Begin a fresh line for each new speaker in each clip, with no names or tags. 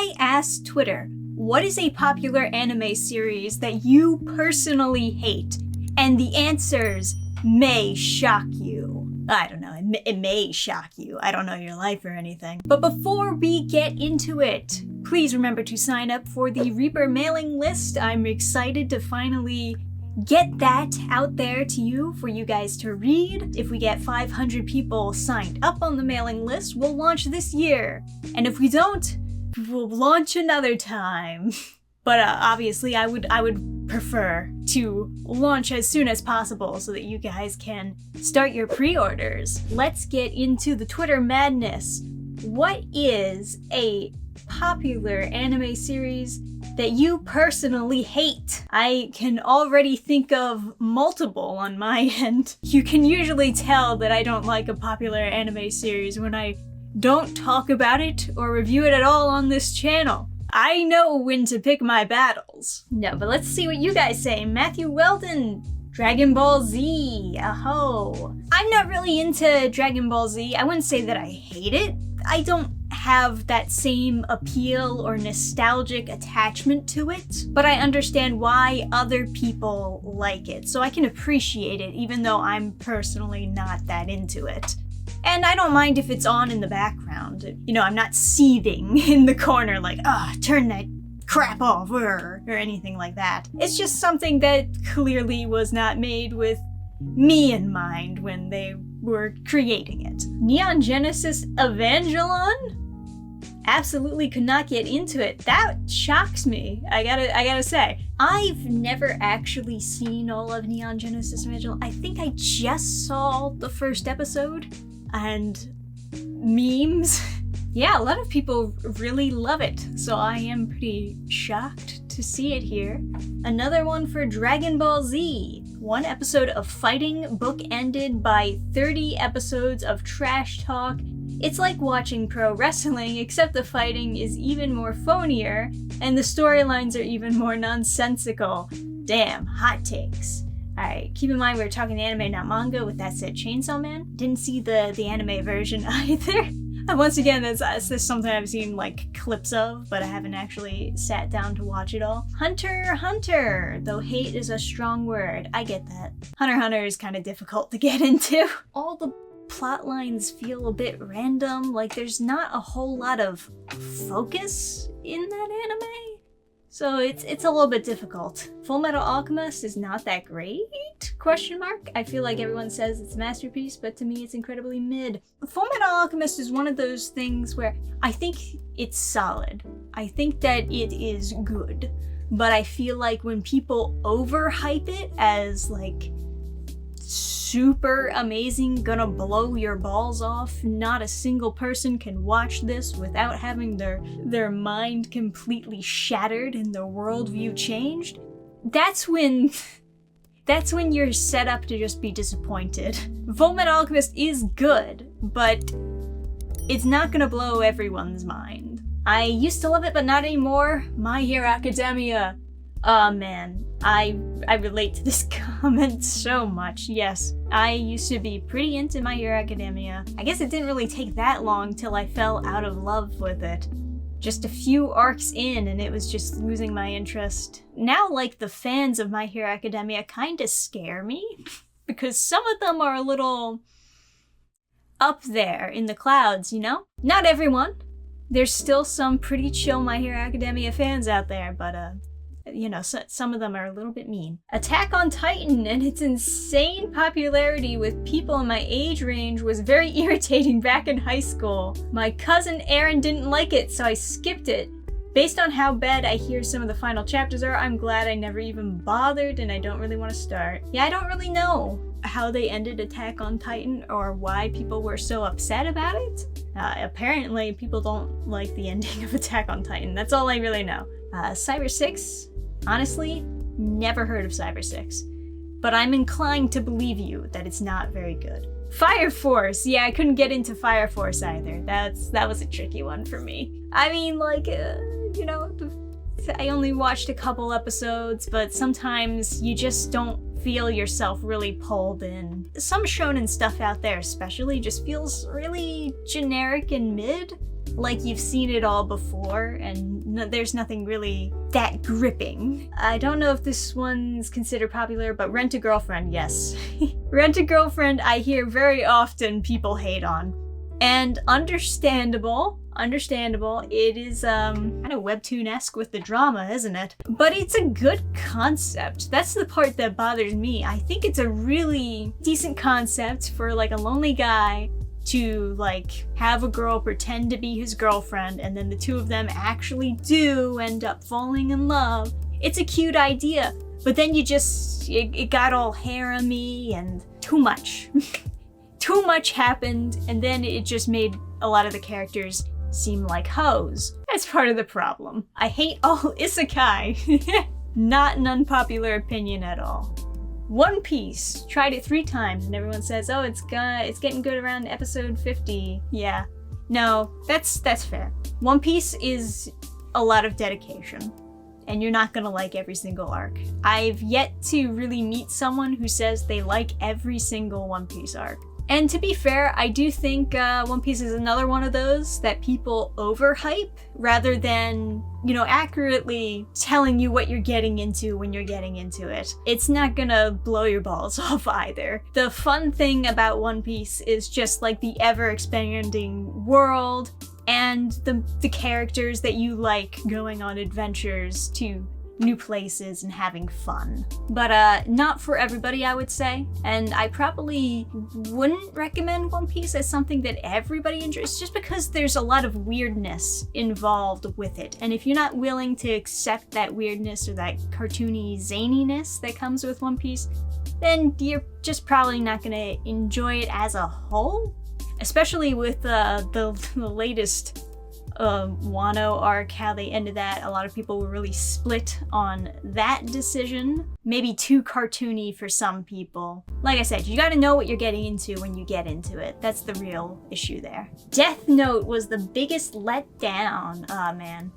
I asked Twitter, what is a popular anime series that you personally hate? And the answers may shock you. I don't know, it may shock you. I don't know your life or anything. But before we get into it, please remember to sign up for the Reaper mailing list. I'm excited to finally get that out there to you for you guys to read. If we get 500 people signed up on the mailing list, we'll launch this year. And if we don't, we'll launch another time. But obviously I would prefer to launch as soon as possible so that you guys can start your pre-orders. Let's get into the Twitter madness. What is a popular anime series that you personally hate? I can already think of multiple on my end. You can usually tell that I don't like a popular anime series when I don't talk about it or review it at all on this channel. I know when to pick my battles. No, but let's see what you guys say. Matthew Weldon, Dragon Ball Z, aho. I'm not really into Dragon Ball Z. I wouldn't say that I hate it. I don't have that same appeal or nostalgic attachment to it, but I understand why other people like it, so I can appreciate it even though I'm personally not that into it. And I don't mind if it's on in the background. You know, I'm not seething in the corner like, turn that crap off, or anything like that. It's just something that clearly was not made with me in mind when they were creating it. Neon Genesis Evangelion? Absolutely could not get into it. That shocks me, I gotta say. I've never actually seen all of Neon Genesis Evangelion. I think I just saw the first episode. And memes. Yeah, a lot of people really love it, so I am pretty shocked to see it here. Another one for Dragon Ball Z. One episode of fighting bookended by 30 episodes of trash talk. It's like watching pro wrestling, except the fighting is even more phonier, and the storylines are even more nonsensical. Damn, hot takes. Alright, keep in mind we're talking anime, not manga. With that said, Chainsaw Man. Didn't see the anime version either. Once again, that's something I've seen like clips of, but I haven't actually sat down to watch it all. Hunter x Hunter, though hate is a strong word. I get that. Hunter x Hunter is kind of difficult to get into. All the plot lines feel a bit random, like there's not a whole lot of focus in that anime. So it's a little bit difficult. Fullmetal Alchemist is not that great? Question mark? I feel like everyone says it's a masterpiece, but to me it's incredibly mid. Fullmetal Alchemist is one of those things where I think it's solid. I think that it is good. But I feel like when people overhype it as like super amazing, gonna blow your balls off, not a single person can watch this without having their mind completely shattered and their worldview changed, that's when you're set up to just be disappointed. Fullmetal Alchemist is good, but it's not gonna blow everyone's mind. I used to love it, but not anymore. My Hero Academia. Oh man, I relate to this comment so much. Yes, I used to be pretty into My Hero Academia. I guess it didn't really take that long till I fell out of love with it. Just a few arcs in and it was just losing my interest. Now, like, the fans of My Hero Academia kinda scare me because some of them are a little up there in the clouds, you know? Not everyone. There's still some pretty chill My Hero Academia fans out there, but you know, some of them are a little bit mean. Attack on Titan and its insane popularity with people in my age range was very irritating back in high school. My cousin Aaron didn't like it, so I skipped it. Based on how bad I hear some of the final chapters are, I'm glad I never even bothered and I don't really want to start. Yeah, I don't really know how they ended Attack on Titan or why people were so upset about it. Apparently, people don't like the ending of Attack on Titan. That's all I really know. Cyber 6? Honestly, never heard of Cyber 6, but I'm inclined to believe you that it's not very good. Fire Force! Yeah, I couldn't get into Fire Force either. That was a tricky one for me. I mean, like, you know, I only watched a couple episodes, but sometimes you just don't feel yourself really pulled in. Some shonen stuff out there especially just feels really generic and mid. like you've seen it all before, and there's nothing really that gripping. I don't know if this one's considered popular, but Rent-a-Girlfriend, yes. Rent-a-Girlfriend, I hear very often people hate on. And understandable. It is kind of webtoon-esque with the drama, isn't it? But it's a good concept. That's the part that bothers me. I think it's a really decent concept for like a lonely guy to like have a girl pretend to be his girlfriend, and then the two of them actually do end up falling in love. It's a cute idea, but then it got all harem-y and too much. Too much happened, and then it just made a lot of the characters seem like hoes. That's part of the problem. I hate all isekai. Not an unpopular opinion at all. One Piece, tried it 3 times, and everyone says, oh, it's getting good around episode 50. Yeah. No, that's fair. One Piece is a lot of dedication, and you're not gonna like every single arc. I've yet to really meet someone who says they like every single One Piece arc. And to be fair, I do think One Piece is another one of those that people overhype rather than, accurately telling you what you're getting into when you're getting into it. It's not gonna blow your balls off either. The fun thing about One Piece is just like the ever-expanding world and the characters that you like going on adventures to new places and having fun. But not for everybody, I would say. And I probably wouldn't recommend One Piece as something that everybody enjoys, just because there's a lot of weirdness involved with it. And if you're not willing to accept that weirdness or that cartoony zaniness that comes with One Piece, then you're just probably not gonna enjoy it as a whole. Especially with the latest Wano arc, how they ended that. A lot of people were really split on that decision. Maybe too cartoony for some people. Like I said, you gotta know what you're getting into when you get into it. That's the real issue there. Death Note was the biggest letdown. Aw, man.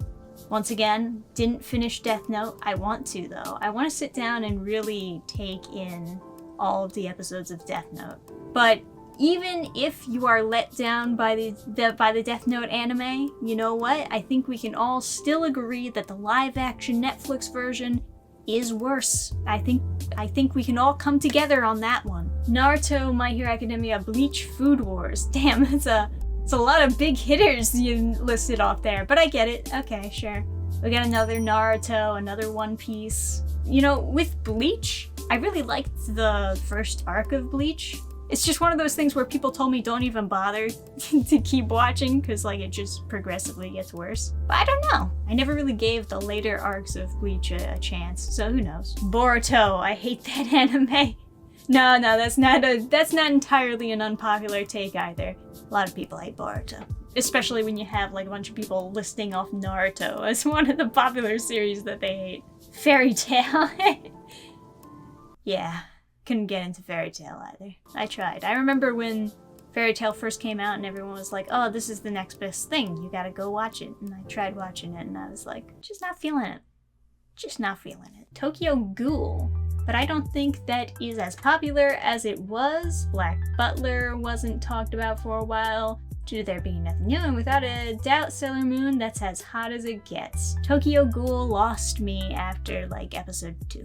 Once again, didn't finish Death Note. I want to, though. I want to sit down and really take in all of the episodes of Death Note. But even if you are let down by the Death Note anime, you know what? I think we can all still agree that the live-action Netflix version is worse. I think we can all come together on that one. Naruto, My Hero Academia, Bleach, Food Wars. Damn, it's a lot of big hitters you listed off there, but I get it. Okay, sure. We got another Naruto, another One Piece. With Bleach, I really liked the first arc of Bleach. It's just one of those things where people told me don't even bother to keep watching because it just progressively gets worse. But I don't know. I never really gave the later arcs of Bleach a chance, so who knows. Boruto, I hate that anime. No, that's not entirely an unpopular take either. A lot of people hate Boruto. Especially when you have a bunch of people listing off Naruto as one of the popular series that they hate. Fairy Tail. Yeah. Couldn't get into Fairy Tail either. I tried. I remember when Fairy Tail first came out and everyone was like, oh, this is the next best thing. You gotta go watch it. And I tried watching it and I was like, just not feeling it. Just not feeling it. Tokyo Ghoul. But I don't think that is as popular as it was. Black Butler wasn't talked about for a while, due to there being nothing new, and without a doubt, Sailor Moon, that's as hot as it gets. Tokyo Ghoul lost me after episode 2.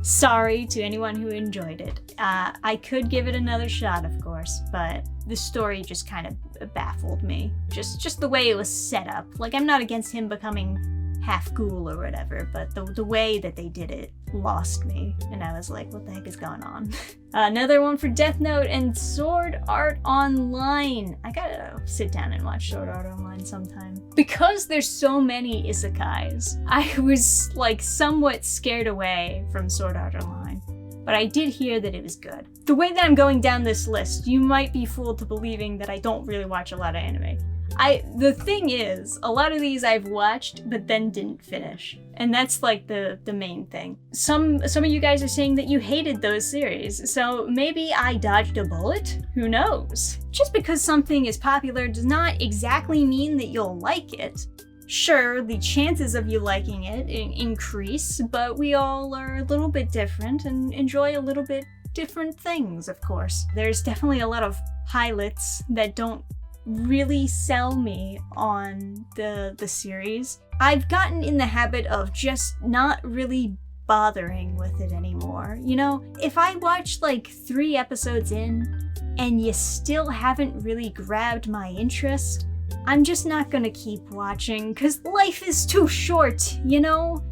Sorry to anyone who enjoyed it. I could give it another shot, of course, but the story just kind of baffled me. Just the way it was set up. I'm not against him becoming half ghoul or whatever, but the way that they did it lost me, and I was like, what the heck is going on? Another one for Death Note and Sword Art Online. I gotta sit down and watch Sword Art Online sometime. Because there's so many isekais, I was somewhat scared away from Sword Art Online. But I did hear that it was good. The way that I'm going down this list, you might be fooled to believing that I don't really watch a lot of anime. The thing is, a lot of these I've watched, but then didn't finish. And that's the main thing. Some of you guys are saying that you hated those series, so maybe I dodged a bullet? Who knows? Just because something is popular does not exactly mean that you'll like it. Sure, the chances of you liking it increase, but we all are a little bit different and enjoy a little bit different things, of course. There's definitely a lot of pilots that don't really sell me on the series. I've gotten in the habit of just not really bothering with it anymore. You know, if I watch like 3 episodes in and you still haven't really grabbed my interest, I'm just not gonna keep watching, cause life is too short, you know?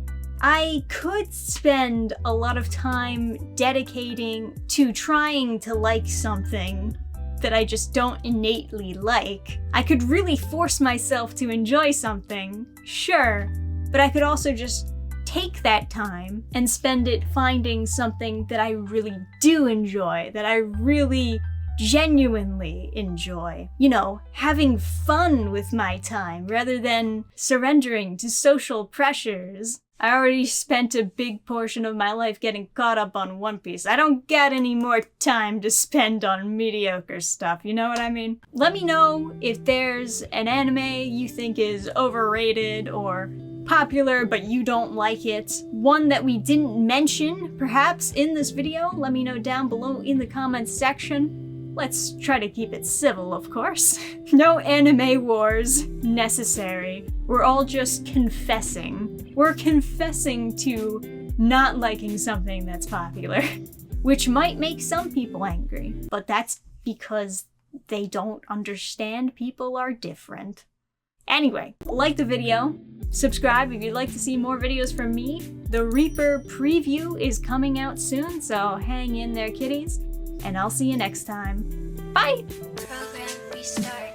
I could spend a lot of time dedicating to trying to like something that I just don't innately like. I could really force myself to enjoy something, sure, but I could also just take that time and spend it finding something that I really do enjoy, that I really genuinely enjoy. You know, having fun with my time rather than surrendering to social pressures. I already spent a big portion of my life getting caught up on One Piece. I don't got any more time to spend on mediocre stuff, you know what I mean? Let me know if there's an anime you think is overrated or popular but you don't like it. One that we didn't mention, perhaps, in this video. Let me know down below in the comments section. Let's try to keep it civil, of course. No anime wars necessary. We're all just confessing. We're confessing to not liking something that's popular, which might make some people angry, but that's because they don't understand people are different. Anyway, like the video, subscribe if you'd like to see more videos from me. The Reaper preview is coming out soon, so hang in there, kiddies. And I'll see you next time. Bye!
Program restart.